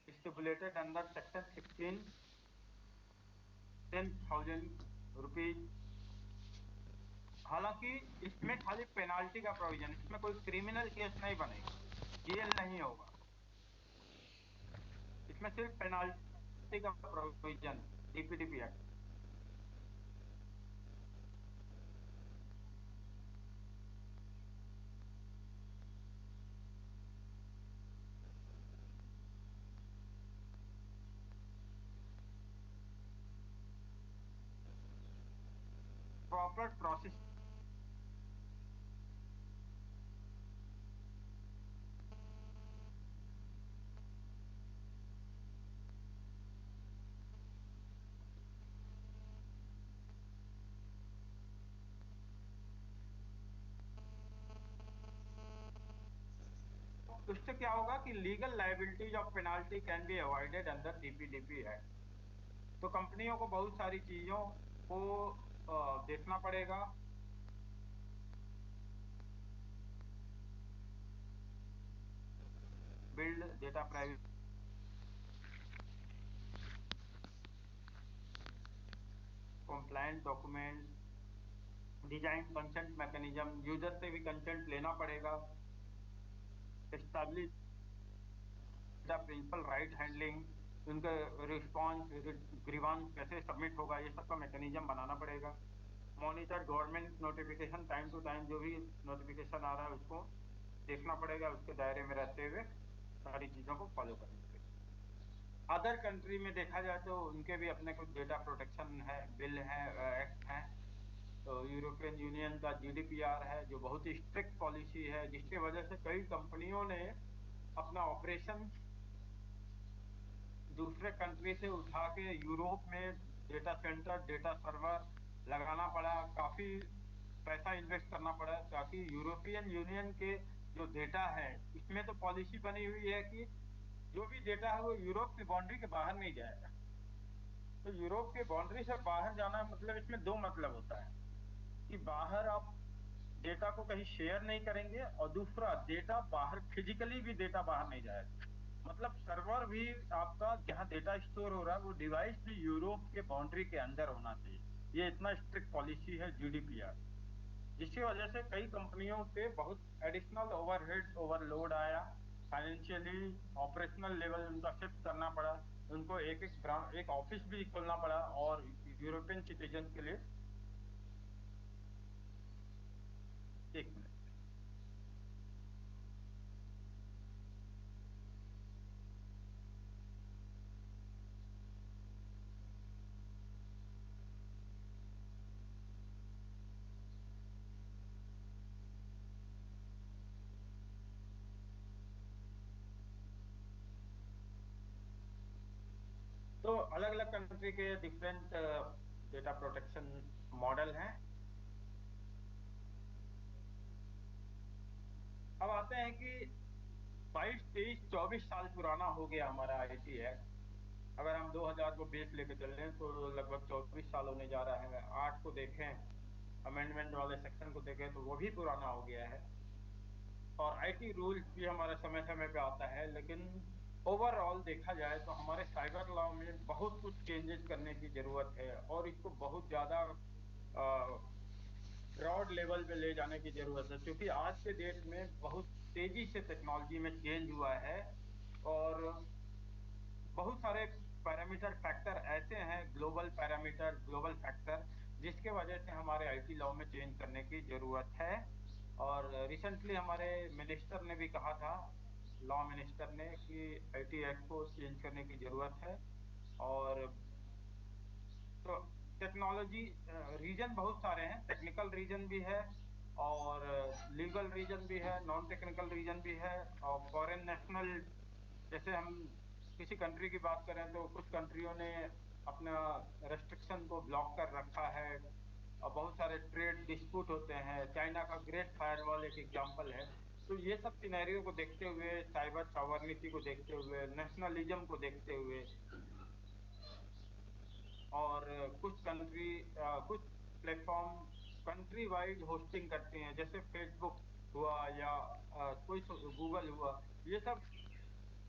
stipulated under section 16, 10,000 rupees. हालांकि इसमें खाली पेनाल्टी का प्रोविजन, इसमें कोई क्रिमिनल केस नहीं बनेगा, जेल नहीं होगा, इसमें सिर्फ पेनाल्टी का provision, DPDP Act. Proper process, उससे क्या होगा कि legal liabilities of penalty can be avoided under DPDP Act. तो कंपनियों को बहुत सारी चीजों को देखना पड़ेगा। Build data privacy compliant document, design consent mechanism, user से भी कंसेंट लेना पड़ेगा, establish the principal right handling, उनका रिस्पॉन्स ग्रीवांस कैसे सबमिट होगा, ये सब का मैकेनिज्म बनाना पड़ेगा। Monitor government notification, time to time जो भी नोटिफिकेशन आ रहा है उसको देखना पड़ेगा, उसके दायरे में रहते हुए सारी चीजों को फॉलो करना पड़ेगा। अदर कंट्री में देखा जाए तो उनके भी अपने कुछ डेटा प्रोटेक्शन है, बिल है, एक्ट है। तो यूरोपियन यूनियन का जीडीपीआर है जो बहुत ही स्ट्रिक्ट पॉलिसी है, जिसकी वजह से कई कंपनियों ने अपना ऑपरेशन दूसरे कंट्री से उठा के यूरोप में डेटा सेंटर, डेटा सर्वर लगाना पड़ा, काफी पैसा इन्वेस्ट करना पड़ा ताकि यूरोपियन यूनियन के जो डेटा है, इसमें तो पॉलिसी बनी हुई है कि जो भी डेटा है वो यूरोप की बाउंड्री के बाहर नहीं जाएगा। तो यूरोप के बाउंड्री से बाहर जाना मतलब इसमें दो मतलब होता है कि बाहर आप डेटा को कहीं शेयर नहीं करेंगे और दूसरा डेटा बाहर फिजिकली भी डेटा बाहर नहीं जाएगा। मतलब सर्वर भी आपका जहां डेटा स्टोर हो रहा है वो डिवाइस भी यूरोप के बाउंड्री के अंदर होना चाहिए। ये इतना स्ट्रिक्ट पॉलिसी है जीडीपीआर, जिसकी वजह से कई कंपनियों पे बहुत एडिशनल ओवरहेड्स ओवरलोड आया, फाइनेंशियली ऑपरेशनल लेवल उनका शिफ्ट करना पड़ा, उनको एक एक ब्रांच एक ऑफिस भी खोलना पड़ा, और यूरोपियन सिटीजन के लिए। एक मिनट। तो अलग अलग कंट्री के डिफरेंट डेटा प्रोटेक्शन मॉडल हैं। अब आते हैं कि 22, 23, 24 साल पुराना हो गया हमारा आईटी एक्ट। अगर हम 2000 को बेस लेके चलें तो लगभग 24 साल होने जा रहा है। आठ को देखें, अमेंडमेंट वाले सेक्शन को देखें तो वो भी पुराना हो गया है। और आईटी रूल्स भी हमारा समय समय पे आता है, लेकिन ओवरऑल देखा जाए तो हमारे साइबर लॉ में बहुत कुछ चेंजेस करने की जरूरत है, और इसको बहुत ज्यादा ब्रॉड लेवल पे ले जाने की जरूरत है, क्योंकि आज के डेट में बहुत तेजी से टेक्नोलॉजी में चेंज हुआ है। और बहुत सारे पैरामीटर फैक्टर ऐसे हैं, ग्लोबल पैरामीटर, ग्लोबल फैक्टर, जिसके वजह से हमारे आईटी लॉ में चेंज करने की जरूरत है। और रिसेंटली हमारे मिनिस्टर ने भी कहा था, लॉ मिनिस्टर ने, कि आईटी एक्ट को चेंज करने की जरूरत है। और तो टेक्नोलॉजी रीजन बहुत सारे हैं, टेक्निकल रीजन भी है, और लीगल रीजन भी है, नॉन टेक्निकल रीजन भी है, और फॉरेन नेशनल। जैसे हम किसी कंट्री की बात करें तो कुछ कंट्रियों ने अपना रेस्ट्रिक्शन को ब्लॉक कर रखा है, और बहुत सारे ट्रेड डिस्प्यूट होते हैं। चाइना का ग्रेट फायरवॉल एक एग्जांपल है। तो ये सब सिनेरियो को देखते हुए, साइबर सॉवरनिटी को देखते हुए, नेशनलिज्म को देखते हुए, और कुछ प्लेटफॉर्म कंट्री वाइड होस्टिंग करते हैं, जैसे फेसबुक हुआ, या कोई गूगल हुआ। ये सब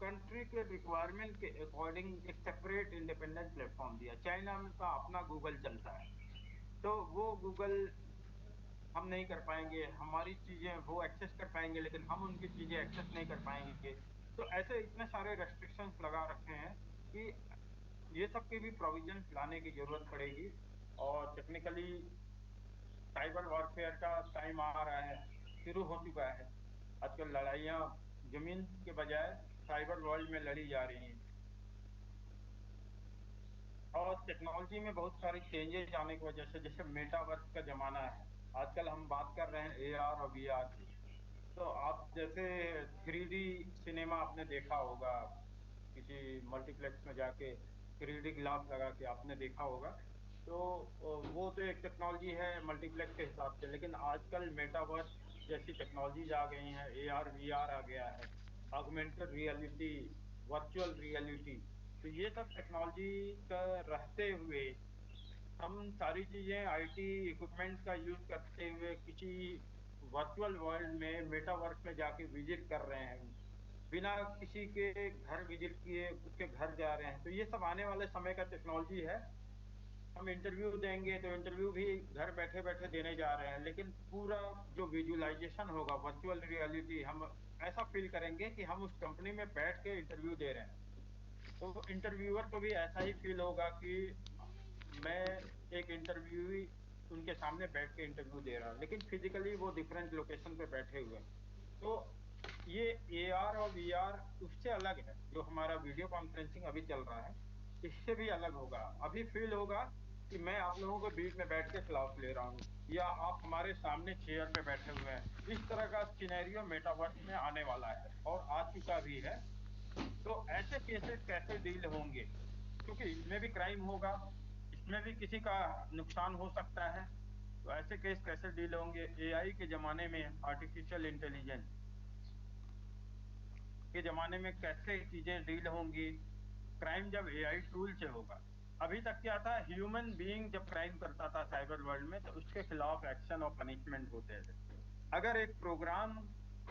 कंट्री के रिक्वायरमेंट के अकॉर्डिंग एक सेपरेट इंडिपेंडेंट प्लेटफॉर्म दिया। चाइना में का अपना गूगल चलता है, तो वो गूगल हम नहीं कर पाएंगे, हमारी चीजें वो एक्सेस कर पाएंगे, लेकिन हम उनकी चीजें एक्सेस नहीं कर पाएंगे। तो ऐसे इतने सारे रेस्ट्रिक्शंस लगा रखे हैं कि ये सब के भी प्रोविजंस लाने की जरूरत पड़ेगी। और टेक्निकली साइबर वॉरफेयर का टाइम आ रहा है, शुरू हो चुका है। आजकल लड़ाइयाँ जमीन के बजाय साइबर वर्ल्ड में लड़ी जा रही हैं। और टेक्नोलॉजी में बहुत सारी चेंजेस आने की वजह से, जैसे मेटावर्स का जमाना है, आजकल हम बात कर रहे हैं एआर और वीआर की। तो आप जैसे 3D सिनेमा आपने देखा होगा, किसी मल्टीप्लेक्स में जाके 3D ग्लास लगा के आपने देखा होगा। तो वो तो एक टेक्नोलॉजी है मल्टीप्लेक्स के हिसाब से, लेकिन आजकल मेटावर्स जैसी टेक्नोलॉजीज आ गई हैं, एआर वीआर आ गया है, ऑगमेंटेड रियलिटी, वर्चुअल रियलिटी। तो ये सब टेक्नोलॉजी का रहते हुए हम सारी चीजें आईटी इक्विपमेंट्स का यूज करते हुए किसी वर्चुअल वर्ल्ड में, मेटावर्स में जाके विजिट कर रहे हैं, बिना किसी के घर विजिट किए उसके घर जा रहे हैं। तो ये सब आने वाले समय का टेक्नोलॉजी है। हम इंटरव्यू देंगे तो इंटरव्यू भी घर बैठे बैठे देने जा रहे हैं, लेकिन पूरा जो विजुअलाइजेशन होगा, वर्चुअल रियलिटी, हम ऐसा फील करेंगे कि हम उस कंपनी में बैठ के इंटरव्यू दे रहे हैं। तो इंटरव्यूअर को भी ऐसा ही फील होगा कि मैं एक इंटरव्यूई उनके सामने बैठ के इंटरव्यू दे रहा हूँ, लेकिन फिजिकली वो डिफरेंट लोकेशन पे बैठे हुए हैं। तो ये एआर और वीआर उससे अलग है, जो हमारा वीडियो कॉन्फ्रेंसिंग अभी चल रहा है, इससे भी अलग होगा। अभी फील होगा कि मैं आप लोगों के बीच में बैठ के क्लास ले रहा हूँ, या आप हमारे सामने चेयर पे बैठे हुए हैं। इस तरह का सिनेरियो मेटावर्स में आने वाला है, और आ चुका भी है। तो ऐसे केसेस कैसे डील होंगे, क्योंकि इसमें भी क्राइम होगा, इसमें भी किसी का नुकसान हो सकता है। तो ऐसे केस कैसे डील होंगे एआई के जमाने में, आर्टिफिशियल इंटेलिजेंस के जमाने में कैसे चीजें डील होंगी? क्राइम जब एआई टूल से होगा। अभी तक क्या था, ह्यूमन बीइंग जब क्राइम करता था साइबर वर्ल्ड में, तो उसके खिलाफ एक्शन और पनिशमेंट होते थे। अगर एक प्रोग्राम,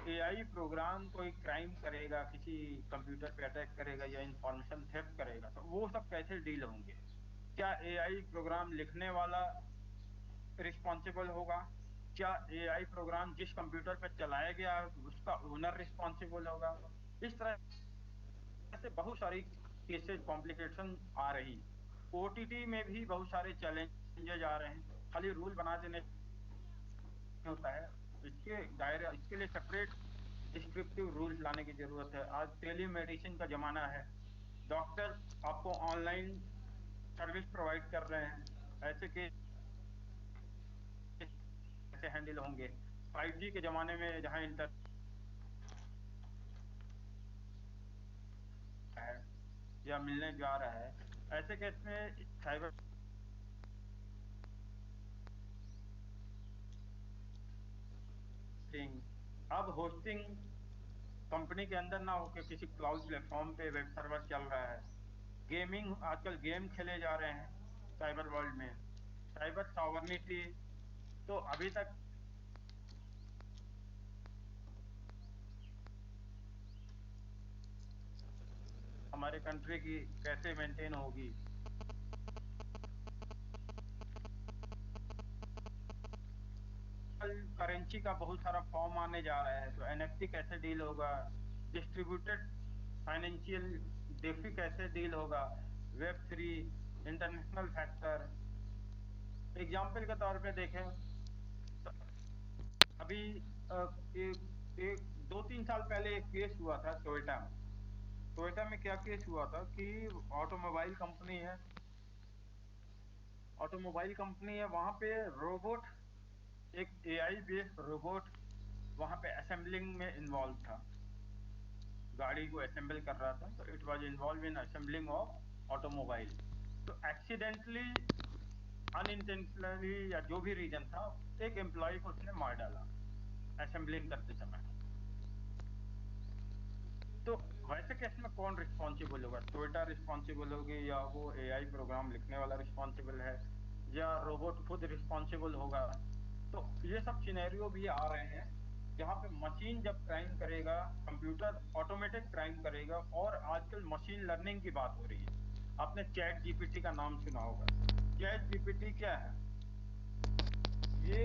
एआई प्रोग्राम कोई क्राइम करेगा, किसी कंप्यूटर पे अटैक करेगा या इंफॉर्मेशन थेफ्ट करेगा, तो वो सब कैसे डील होंगे? क्या एआई प्रोग्राम लिखने वाला रिस्पॉन्सिबल होगा? क्या एआई प्रोग्राम जिस कंप्यूटर पर चलाया गया उसका ओनर रिस्पॉन्सिबल होगा? इस तरह से बहुत सारी केसेस कॉम्प्लिकेशन आ रही। ओटीटी में भी बहुत सारे चैलेंजेस आ रहे हैं। खाली रूल बना देने होता है, इसके दायरे, इसके लिए सेपरेट डिस्क्रिप्टिव रूल्स लाने की जरूरत है। आज टेली मेडिसिन का जमाना है, डॉक्टर आपको ऑनलाइन सर्विस प्रोवाइड कर रहे हैं, ऐसे केस कैसे हैंडल होंगे? 5G के जमाने में जहां इंटर है या मिलने जा रहा है, ऐसे केस में साइबर अब होस्टिंग कंपनी के अंदर ना होकर किसी क्लाउड प्लेटफॉर्म पे वेब सर्वर चल रहा है। गेमिंग, आजकल गेम खेले जा रहे हैं साइबर वर्ल्ड में। साइबर सॉवरनिटी तो अभी तक हमारे कंट्री की कैसे मेंटेन होगी? कल करेंसी का बहुत सारा फॉर्म आने जा रहा है, तो एनएफटी कैसे डील होगा? डिस्ट्रीब्यूटेड फाइनेंशियल डेफी कैसे डील होगा? Web 3, international factor. एग्जाम्पल के तौर पे देखें तो अभी एक 2-3 साल पहले एक केस हुआ था टोयोटा में। टोयोटा में क्या केस हुआ था कि ऑटोमोबाइल कंपनी है, ऑटोमोबाइल कंपनी है, वहां पे रोबोट, एक एआई बेस्ड रोबोट वहां पे असेंबलिंग में इन्वॉल्व था, गाड़ी को असेंबल कर रहा था, तो it was involve in assembling of automobile. तो एक्सीडेंटली, अनइंटेंशनली या जो भी रीजन था, एक एम्प्लॉय को उसने मार डाला असेंबलिंग करते समय। तो वैसे केस में कौन रिस्पॉन्सिबल होगा? टोयोटा रिस्पॉन्सिबल होगी, या वो एआई प्रोग्राम लिखने वाला रिस्पॉन्सिबल है, या रोबोट खुद रिस्पॉन्सिबल होगा? तो ये सब सिनेरियो भी आ रहे हैं जहाँ पे मशीन जब क्राइम करेगा, कंप्यूटर ऑटोमेटिक क्राइम करेगा। और आजकल मशीन लर्निंग की बात हो रही है। आपने चैट जीपीटी का नाम सुना होगा। चैट जीपीटी क्या है? ये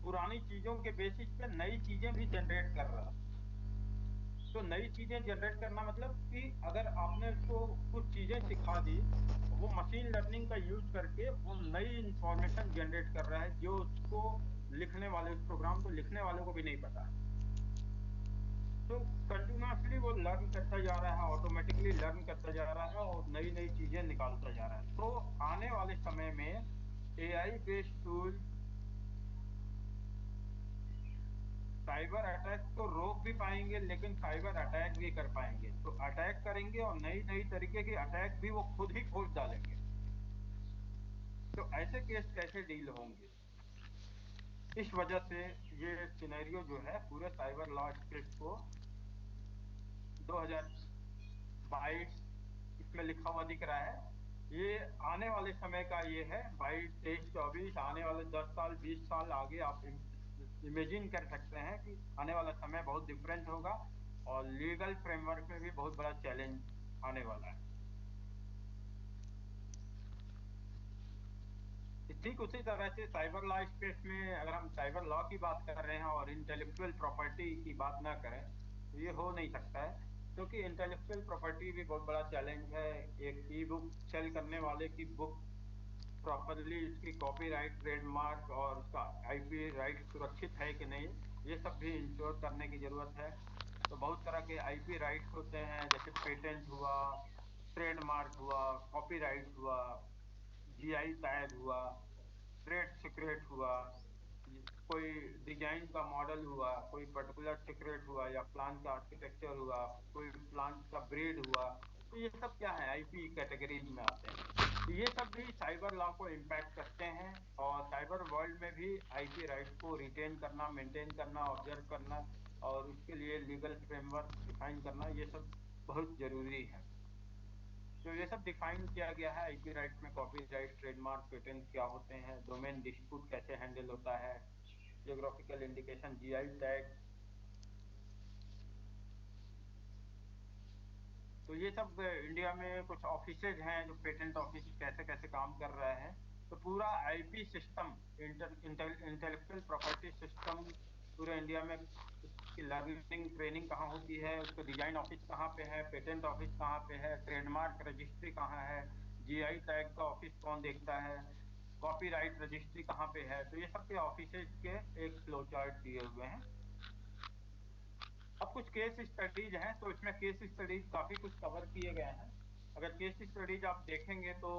पुरानी चीजों के बेसिस पे नई चीजें भी जनरेट कर रहा है। तो नई चीजें जनरेट करना मतलब कि अगर आपने उसको कुछ चीजें सिखा दी, वो मशीन लर्निंग का यूज करके वो नई इंफॉर्मेशन जनरेट कर रहा है, जो उसको लिखने वाले, उस प्रोग्राम को लिखने वालों को भी नहीं पता है। तो कंटिन्यूसली वो लर्न करता जा रहा है, ऑटोमेटिकली लर्न करता जा रहा है और नई नई चीजें निकालता जा रहा है। तो आने वाले समय में AI based tool cyber attack को रोक भी पाएंगे, लेकिन साइबर अटैक भी कर पाएंगे। तो अटैक करेंगे और नई नई तरीके के अटैक भी वो खुद ही खोज डालेंगे। तो ऐसे केस कैसे डील होंगे? इस वजह से ये सिनेरियो जो है पूरे साइबर लॉ स्पेस को 2022 इसमें लिखा हुआ दिख रहा है। ये आने वाले समय का ये है, 22, 23, 24, आने वाले 10 साल 20 साल आगे आप इमेजिन कर सकते हैं कि आने वाला समय बहुत डिफरेंट होगा और लीगल फ्रेमवर्क में भी बहुत बड़ा चैलेंज आने वाला है। ठीक उसी तरह से साइबर लॉ स्पेस में अगर हम साइबर लॉ की बात कर रहे हैं और इंटेलेक्चुअल प्रॉपर्टी की बात ना करें, तो ये हो नहीं सकता है। क्योंकि इंटेलेक्चुअल प्रॉपर्टी भी बहुत बड़ा चैलेंज है। एक ई बुक सेल करने वाले की बुक प्रॉपरली उसकी कॉपीराइट, ट्रेडमार्क और उसका आईपी राइट सुरक्षित है कि नहीं, ये सब भी इंश्योर करने की जरूरत है। तो बहुत तरह के आईपी राइट्स होते हैं, जैसे पेटेंट हुआ, ट्रेडमार्क हुआ, कॉपीराइट हुआ, जीआई टैग हुआ, ट्रेड सीक्रेट हुआ, कोई डिजाइन का मॉडल हुआ, कोई पर्टिकुलर सीक्रेट हुआ, या प्लांट का आर्किटेक्चर हुआ, कोई प्लांट का ब्रीड हुआ। तो ये सब क्या है, आईपी कैटेगरी में आते हैं। तो ये सब भी साइबर लॉ को इम्पैक्ट करते हैं। और साइबर वर्ल्ड में भी आईपी राइट्स को रिटेन करना, मेंटेन करना, ऑब्जर्व करना और उसके लिए लीगल फ्रेमवर्क डिफाइन करना, ये सब बहुत जरूरी है। तो ये सब डिफाइन किया गया है आईपी राइट्स में। कॉपीराइट, ट्रेडमार्क, पेटेंट क्या होते हैं, डोमेन डिस्प्यूट कैसे हैंडल होता है, जियोग्राफिकल इंडिकेशन, जीआई टैग। तो ये सब इंडिया में कुछ ऑफिसेज हैं जो पेटेंट ऑफिस कैसे कैसे काम कर रहे हैं। तो पूरा IP system, intellectual property system पूरे इंडिया में, उसकी लर्निंग ट्रेनिंग कहाँ होती है, उसका डिजाइन ऑफिस कहाँ पे है, पेटेंट ऑफिस कहाँ पे है, ट्रेडमार्क रजिस्ट्री कहाँ है, जीआई टैग का ऑफिस कौन देखता है, कॉपीराइट रजिस्ट्री कहाँ पे है। तो ये सब के ऑफिसेज के एक फ्लो चार्ट दिए हुए हैं। अब कुछ केस स्टडीज हैं, तो इसमें केस स्टडीज काफी कुछ कवर किए गए हैं। अगर केस स्टडीज आप देखेंगे तो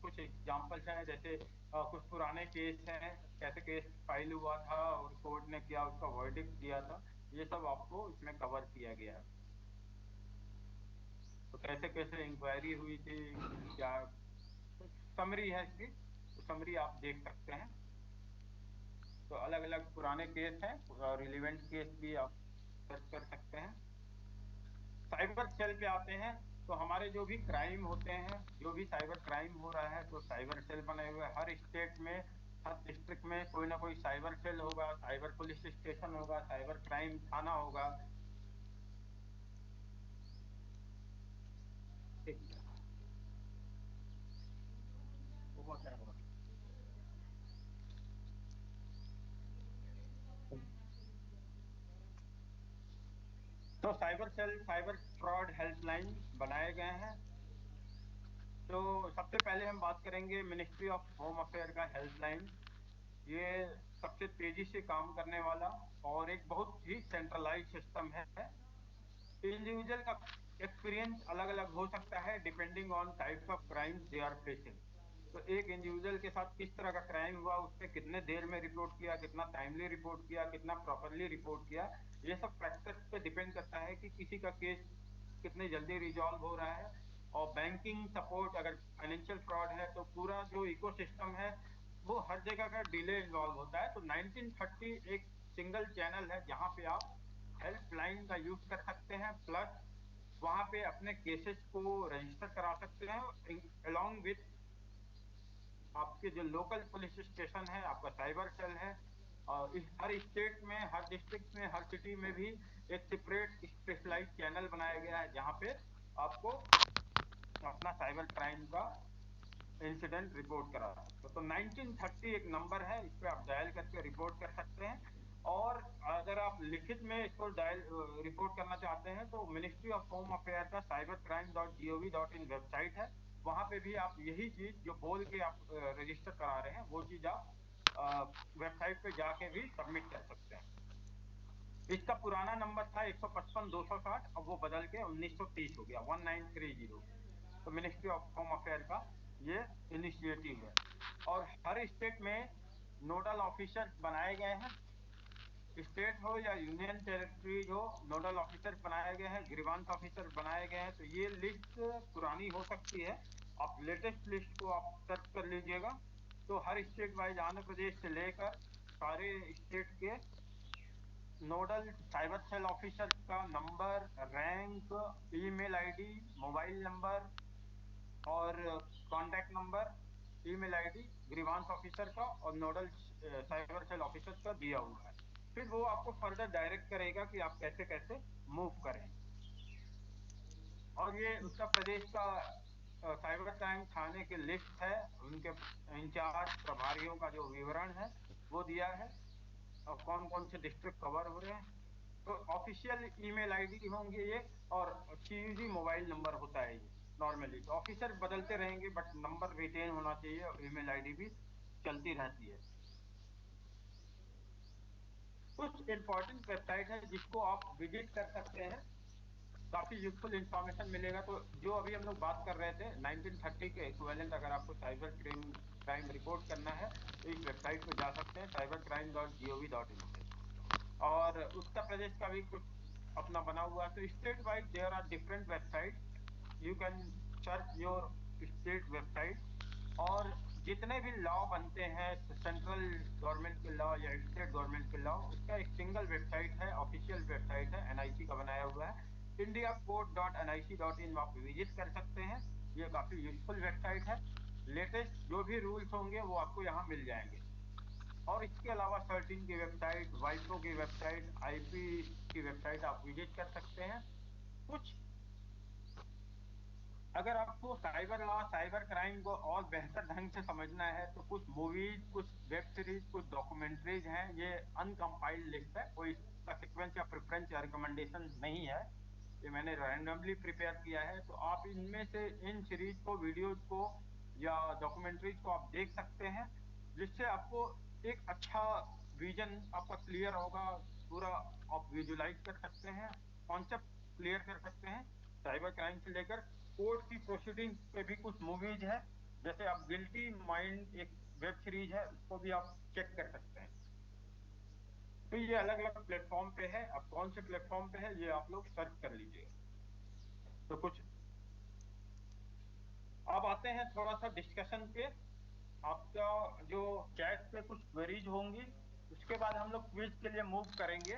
कुछ एग्जांपल्स हैं, जैसे कुछ पुराने केस हैं, कैसे केस फाइल हुआ था और कोर्ट ने क्या उसका वर्डिक्ट दिया था, ये सब आपको इसमें कवर किया गया है। तो कैसे कैसे इंक्वायरी हुई थी, क्या समरी है इसकी, तो समरी आप देख सकते हैं। तो अलग अलग पुराने केस हैं और रिलेवेंट केस भी आप सर्च कर सकते हैं। साइबर सेल पे आते हैं, तो हमारे जो भी क्राइम होते हैं, जो भी साइबर क्राइम हो रहा है, तो साइबर सेल बने हुए हैं। हर स्टेट में, हर डिस्ट्रिक्ट में कोई ना कोई साइबर सेल होगा, साइबर पुलिस स्टेशन होगा, साइबर क्राइम थाना होगा। ठीक है, वो बहुत सारा होगा। तो cyber cell, cyber fraud helpline बनाए गए हैं। तो सबसे पहले हम बात करेंगे मिनिस्ट्री ऑफ होम अफेयर का हेल्पलाइन। ये सबसे तेजी से काम करने वाला और एक बहुत ही सेंट्रलाइज सिस्टम है। इंडिविजुअल का एक्सपीरियंस अलग अलग हो सकता है depending on types of crimes they are facing. तो एक इंडिविजुअल के साथ किस तरह का क्राइम हुआ, उसने कितने देर में रिपोर्ट किया, कितना टाइमली रिपोर्ट किया, कितना प्रॉपरली रिपोर्ट किया, ये सब फैक्टर्स पे डिपेंड करता है कि किसी का केस कितनी जल्दी रिजॉल्व हो रहा है। और बैंकिंग सपोर्ट, अगर फाइनेंशियल फ्रॉड है तो पूरा जो इकोसिस्टम है वो हर जगह का डिले इन्वॉल्व होता है। तो 1930 एक सिंगल चैनल है जहां पे आप हेल्पलाइन का यूज कर सकते हैं, प्लस वहां पे अपने केसेस को रजिस्टर करा सकते हैं अलोंग विथ आपके जो लोकल पुलिस स्टेशन है, आपका साइबर सेल है। और इस हर स्टेट में, हर डिस्ट्रिक्ट में, हर सिटी में भी एक सेपरेट स्पेशलाइज चैनल बनाया गया है जहां पे आपको अपना साइबर क्राइम का इंसिडेंट रिपोर्ट करा सकते हो। तो 1930 एक नंबर है, इस पे आप डायल करके रिपोर्ट कर सकते हैं। और अगर आप लिखित में इसको डायल रिपोर्ट करना चाहते हैं तो मिनिस्ट्री ऑफ होम अफेयर का cybercrime.gov.in वेबसाइट है। वहां पे भी आप यही चीज जो बोल के आप रजिस्टर करा रहे हैं, वो चीज आप वेबसाइट पे जाके भी सबमिट कर सकते हैं। इसका पुराना नंबर था 155-260, अब वो बदल के 1930 हो गया, 1930। तो मिनिस्ट्री ऑफ होम अफेयर का ये इनिशिएटिव है। और हर स्टेट में नोडल ऑफिसर बनाए गए हैं। स्टेट हो या यूनियन टेरिटरी हो, नोडल ऑफिसर बनाए गए हैं, ग्रीवांस ऑफिसर बनाए गए हैं। तो ये लिस्ट पुरानी हो सकती है, आप लेटेस्ट लिस्ट को आप सर्च कर लीजिएगा। तो हर स्टेट वाइज आंध्र प्रदेश से लेकर सारे स्टेट के नोडल साइबर सेल ऑफिसर का number, rank, email ID, mobile number और contact number, email ID grievance officer का और नोडल साइबर सेल ऑफिसर का दिया हुआ है। फिर वो आपको फर्दर डायरेक्ट करेगा कि आप कैसे कैसे मूव करें। और ये उत्तर प्रदेश का साइबर क्राइम थाने की लिस्ट है, उनके इंचार्ज प्रभारियों का जो विवरण है वो दिया है और कौन कौन से डिस्ट्रिक्ट कवर हो रहे हैं। तो ऑफिशियल ईमेल आईडी होंगे ये, और सीयूजी मोबाइल नंबर होता है ये नॉर्मली। तो ऑफिसर बदलते रहेंगे बट नंबर रिटेन होना चाहिए और ईमेल आईडी भी चलती रहती है। कुछ इंपॉर्टेंट वेबसाइट है जिसको आप विजिट कर सकते हैं, काफी यूजफुल इंफॉर्मेशन मिलेगा। तो जो अभी हम लोग बात कर रहे थे 1930 के इक्विवेलेंट, अगर आपको साइबर क्राइम रिपोर्ट करना है तो इस वेबसाइट पे जा सकते हैं, cybercrime.gov.in पे। और उत्तर प्रदेश का भी कुछ अपना बना हुआ है। तो state wise there are different website, you can search your state website. और जितने भी लॉ बनते हैं, सेंट्रल गवर्नमेंट के लॉ या स्टेट गवर्नमेंट के लॉ, उसका एक सिंगल वेबसाइट है, ऑफिशियल वेबसाइट है, एनआईसी का बनाया हुआ है, indiacode.nic.in। आप विजिट कर सकते हैं, ये काफी यूजफुल वेबसाइट है। लेटेस्ट जो भी रूल्स होंगे वो आपको यहाँ मिल जाएंगे। और इसके अलावा सर्टिन की वेबसाइट, वाइप्रो की वेबसाइट, आईपी की वेबसाइट आप विजिट कर सकते हैं। कुछ अगर आपको साइबर लॉ, साइबर क्राइम को और बेहतर ढंग से समझना है तो कुछ मूवीज, कुछ वेब सीरीज, कुछ डॉक्यूमेंट्रीज हैं। ये अनकंपाइल्ड लिस्ट है, कोई इसका सीक्वेंस या प्रेफरेंस या रिकमेंडेशन नहीं है, ये मैंने रैंडमली प्रिपेयर किया है। तो आप इनमें से इन सीरीज को, वीडियोज को या डॉक्यूमेंट्रीज को आप देख सकते हैं, जिससे आपको एक अच्छा विजन आपका क्लियर होगा, पूरा आप विजुलाइज कर सकते हैं, कॉन्सेप्ट क्लियर कर सकते हैं। साइबर क्राइम से लेकर कोर्ट की प्रोसीडिंग पे भी कुछ मूवीज है, जैसे आप गिल्टी माइंड एक वेब सीरीज है, उसको भी आप चेक कर सकते हैं। तो ये अलग अलग प्लेटफॉर्म पे है, अब कौन से प्लेटफॉर्म पे है ये आप लोग सर्च कर लीजिएगा। तो कुछ अब आते हैं थोड़ा सा डिस्कशन पे। आपका जो चैट पे कुछ क्वेरीज होंगी, उसके बाद हम लोग क्विज के लिए मूव करेंगे।